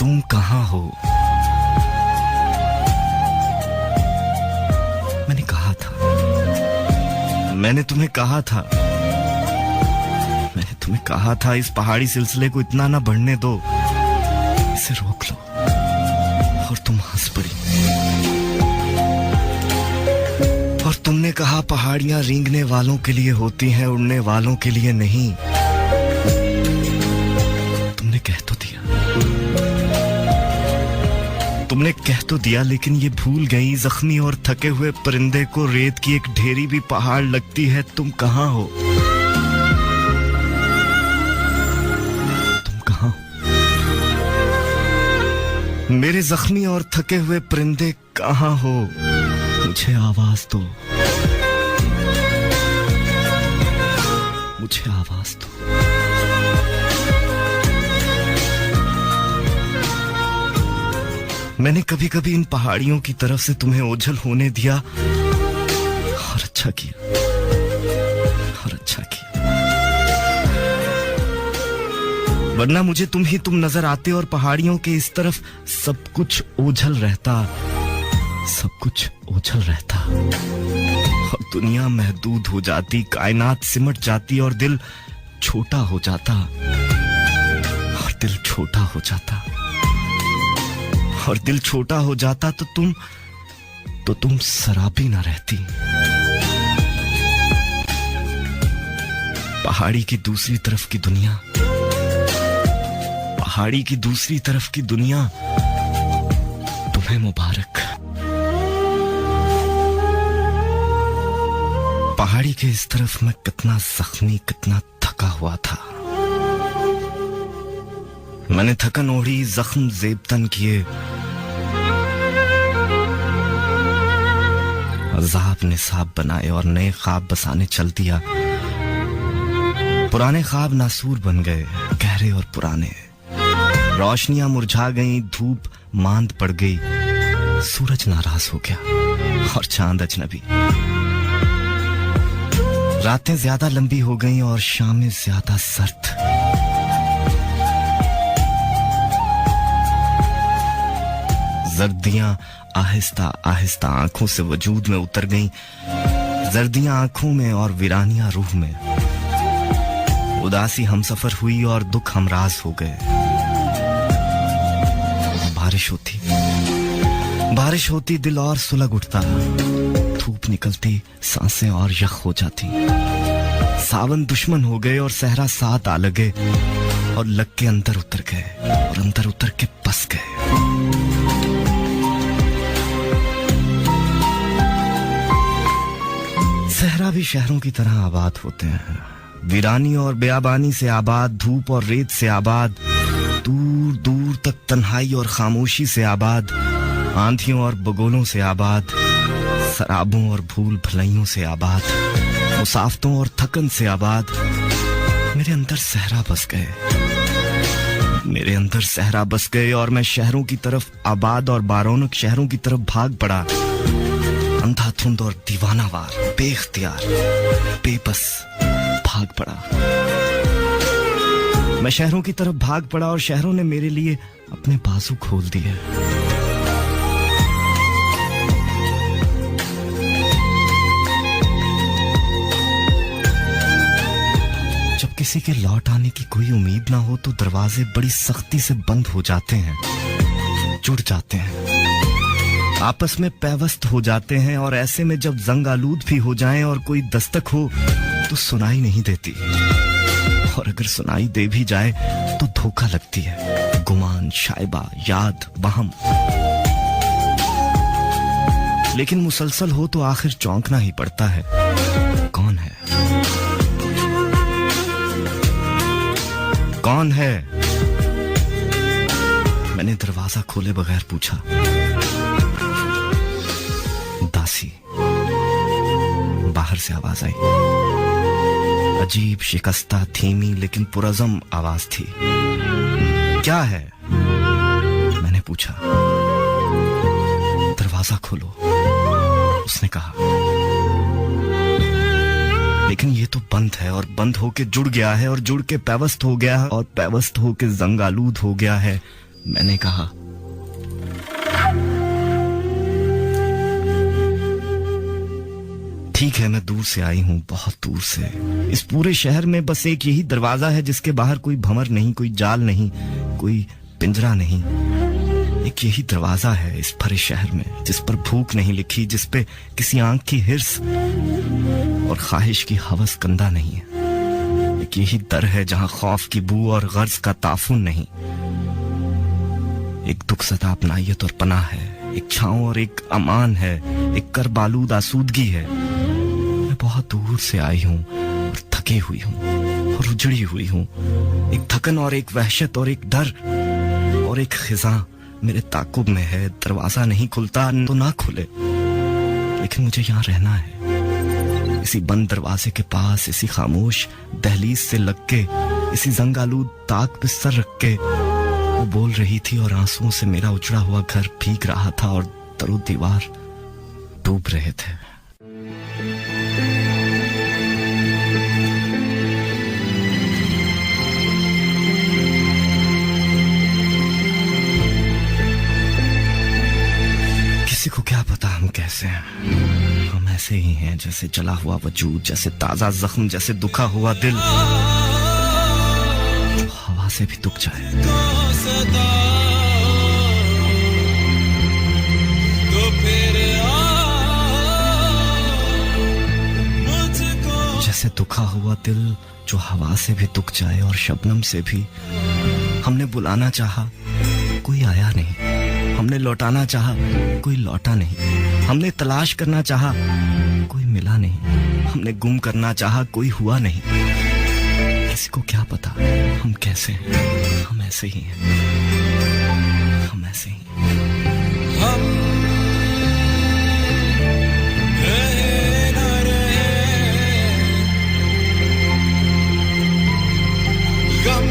तुम कहाँ हो? मैंने तुम्हें कहा था इस पहाड़ी सिलसिले को इतना ना बढ़ने दो, इसे रोक लो। और तुम हंस पड़ी और तुमने कहा पहाड़ियां रेंगने वालों के लिए होती हैं, उड़ने वालों के लिए नहीं। तुमने कह तो दिया लेकिन ये भूल गई, जख्मी और थके हुए परिंदे को रेत की एक ढेरी भी पहाड़ लगती है। तुम कहाँ हो? तुम कहाँ हो? मेरे जख्मी और थके हुए परिंदे कहाँ हो? मुझे आवाज दो, मुझे आवाज दो। मैंने कभी कभी इन पहाड़ियों की तरफ से तुम्हें ओझल होने दिया और अच्छा किया, और अच्छा किया। वरना मुझे तुम नजर आते और पहाड़ियों के इस तरफ सब कुछ ओझल रहता, सब कुछ ओझल रहता और दुनिया महदूद हो जाती, कायनात सिमट जाती और दिल छोटा हो जाता, और दिल छोटा हो जाता, और दिल छोटा हो जाता तो तुम शराबी ना रहती। पहाड़ी की दूसरी तरफ की दुनिया, पहाड़ी की दूसरी तरफ की दुनिया तुम्हें मुबारक। पहाड़ी के इस तरफ मैं कितना जख्मी, कितना थका हुआ था। मैंने थकन ओढ़ी, जख्म जेबतन किए, अज़ाब निसाब बनाए और नए ख्वाब बसाने चल दिया। पुराने ख्वाब नासूर बन गए, गहरे और पुराने। रोशनियां मुरझा गईं, धूप मांद पड़ गई, सूरज नाराज हो गया और चांद अजनबी। रातें ज्यादा लंबी हो गईं और शामें ज्यादा सर्द। जर्दियां आहिस्ता आहिस्ता आंखों से वजूद में उतर गईं, जर्दियां आंखों में और वीरानियां रूह में। उदासी हमसफर हुई और दुख हमराज हो गए। बारिश होती दिल और सुलग उठता, धूप निकलती सांसें और यख हो जाती। सावन दुश्मन हो गए और सहरा साथ आ लगे और लग के अंदर उतर गए और अंदर उतर के बस गए। सहरा भी शहरों की तरह आबाद होते हैं, वीरानी और बेआबानी से आबाद, धूप और रेत से आबाद, दूर दूर तक तन्हाई और खामोशी से आबाद, आंधियों और बगोलों से आबाद, शराबों और भूल भलाइयों से आबाद, मुसाफतों और थकन से आबाद। मेरे अंदर सहरा बस गए, मेरे अंदर सहरा बस गए और मैं शहरों की तरफ, आबाद और बारौनक शहरों की तरफ भाग पड़ा, अंधाधुंध और दीवानावार, बेख्तियार, बेबस भाग पड़ा। मैं शहरों की तरफ भाग पड़ा और शहरों ने मेरे लिए अपने बाजू खोल दिए। जब किसी के लौट आने की कोई उम्मीद ना हो तो दरवाजे बड़ी सख्ती से बंद हो जाते हैं, जुड़ जाते हैं, आपस में पैवस्त हो जाते हैं। और ऐसे में जब जंग आलूद भी हो जाएं और कोई दस्तक हो तो सुनाई नहीं देती, और अगर सुनाई दे भी जाए तो धोखा लगती है, गुमान, शायबा, याद, वहम। लेकिन मुसलसल हो तो आखिर चौंकना ही पड़ता है। कौन है? कौन है? मैंने दरवाजा खोले बगैर पूछा। दासी। बाहर से आवाज आई, अजीब, शिकस्ता, धीमी लेकिन पुरज़म आवाज थी। क्या है? मैंने पूछा। दरवाजा खोलो, उसने कहा। लेकिन ये तो बंद है और बंद होके जुड़ गया है और जुड़ के पैवस्त हो गया है और पैवस्त होके जंग आलूद हो गया है, मैंने कहा। ठीक है, मैं दूर से आई हूं, बहुत दूर से। इस पूरे शहर में बस एक यही दरवाजा है जिसके बाहर कोई भंवर नहीं, कोई जाल नहीं, कोई पिंजरा नहीं। एक यही दरवाजा है इस भरे शहर में जिस पर भूख नहीं लिखी, जिस पे किसी आंख की हिर्स और ख्वाहिश की हवस कंधा नहीं है। एक यही दर है जहां खौफ की बू और गर्ज का ताफुन नहीं। एक दुख सदा अपनायत और पनाह है, एक छांव और एक अमान है, एक करबालूद आसूदगी है। मैं बहुत दूर से आई हूं और थकी हुई हूं और उजड़ी हुई हूं। एक थकन और एक वहशत और एक डर और एक खिजा मेरे ताकुब में है। दरवाजा नहीं खुलता तो ना खुले, लेकिन मुझे यहाँ रहना है, इसी बंद दरवाजे के पास, इसी खामोश दहलीज से लग के, इसी जंगालूद ताक पे सर रख के। वो बोल रही थी और आंसुओं से मेरा उजड़ा हुआ घर भीग रहा था और दरो दीवार डूब रहे थे। किसी को क्या पता हम कैसे हैं। हम ऐसे ही हैं जैसे जला हुआ वजूद, जैसे ताजा जख्म, जैसे दुखा हुआ दिल जो हवा से भी दुख जाए। जैसे दुखा हुआ दिल जो हवा से भी दुख जाए और शबनम से भी। हमने बुलाना चाहा, कोई आया नहीं। हमने लौटाना चाहा, कोई लौटा नहीं। हमने तलाश करना चाहा, कोई मिला नहीं। हमने गुम करना चाहा, कोई हुआ नहीं। किसी को क्या पता हम कैसे हैं। हम ऐसे ही हैं, हम ऐसे ही हैं। हम रहे न रहे, गम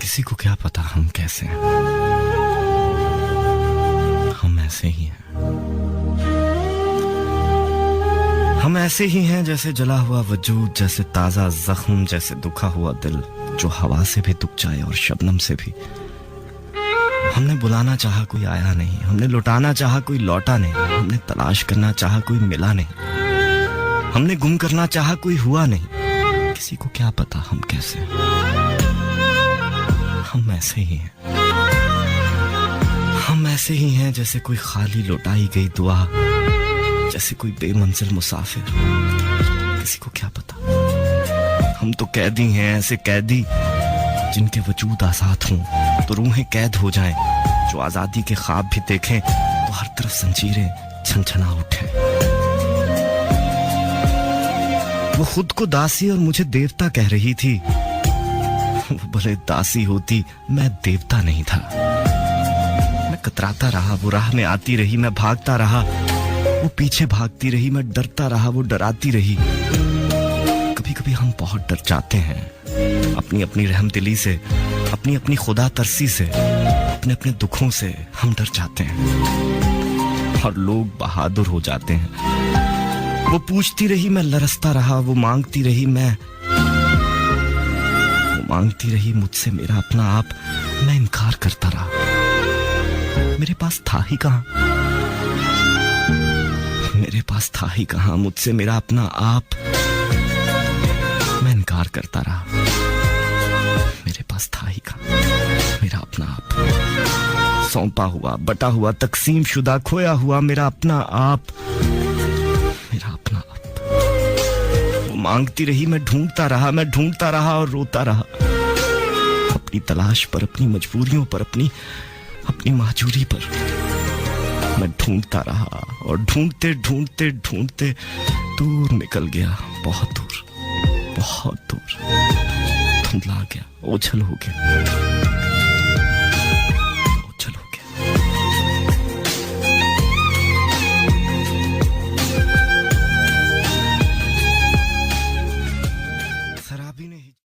किसी को क्या पता हम कैसे हैं। हम ऐसे ही हैं। हम ऐसे ही हैं जैसे जला हुआ वजूद, जैसे ताजा जख्म, जैसे दुखा हुआ दिल जो हवा से भी दुख जाए और शबनम से भी। हमने बुलाना चाहा, कोई आया नहीं। हमने लौटाना चाहा, कोई लौटा नहीं। हमने तलाश करना चाहा, कोई मिला नहीं। हमने गुम करना चाहा, कोई हुआ नहीं। किसी को क्या पता हम कैसे हैं। हम ऐसे ही हैं। हम ऐसे ही हैं जैसे कोई खाली लौटाई गई दुआ, जैसे कोई बेमंजिल मुसाफिर। किसी को क्या पता। हम तो कैदी हैं, ऐसे कैदी जिनके वजूद आजाद हों तो रूहें कैद हो जाएं, जो आजादी के ख्वाब भी देखें तो हर तरफ जंजीरें छनछना उठें। वो खुद को दासी और मुझे देवता कह रही थी। वो भले दासी होती, मैं देवता नहीं था। मैं कतराता रहा, वो राह में आती रही, मैं भागता रहा, वो पीछे भागती रही, मैं डरता रहा, वो डराती रही। कभी कभी हम बहुत डर जाते हैं अपनी अपनी रहमदिली से, अपनी अपनी खुदा तरसी से, अपने अपने दुखों से हम डर जाते हैं और लोग बहादुर हो जाते हैं। वो पूछती रही, मैं लरसता रहा, वो मांगती रही मुझसे मेरा अपना आप, मैं इनकार करता रहा। मेरे पास था ही कहां, मेरे पास था ही कहां मुझसे मेरा अपना आप। मैं इनकार करता रहा। मेरे पास था ही कहां मेरा अपना आप। सौंपा हुआ, बटा हुआ, तकसीम शुदा, खोया हुआ मेरा अपना आप, मेरा अपना आप। वो मांगती रही, मैं ढूंढता रहा, मैं ढूंढता रहा और रोता रहा। अपनी तलाश पर, अपनी मजबूरियों पर, अपनी महजूरी पर मैं ढूंढता रहा और ढूंढते ढूंढते ढूंढते दूर निकल गया, बहुत दूर, बहुत दूर। धुंधला गया, ओझल हो गया।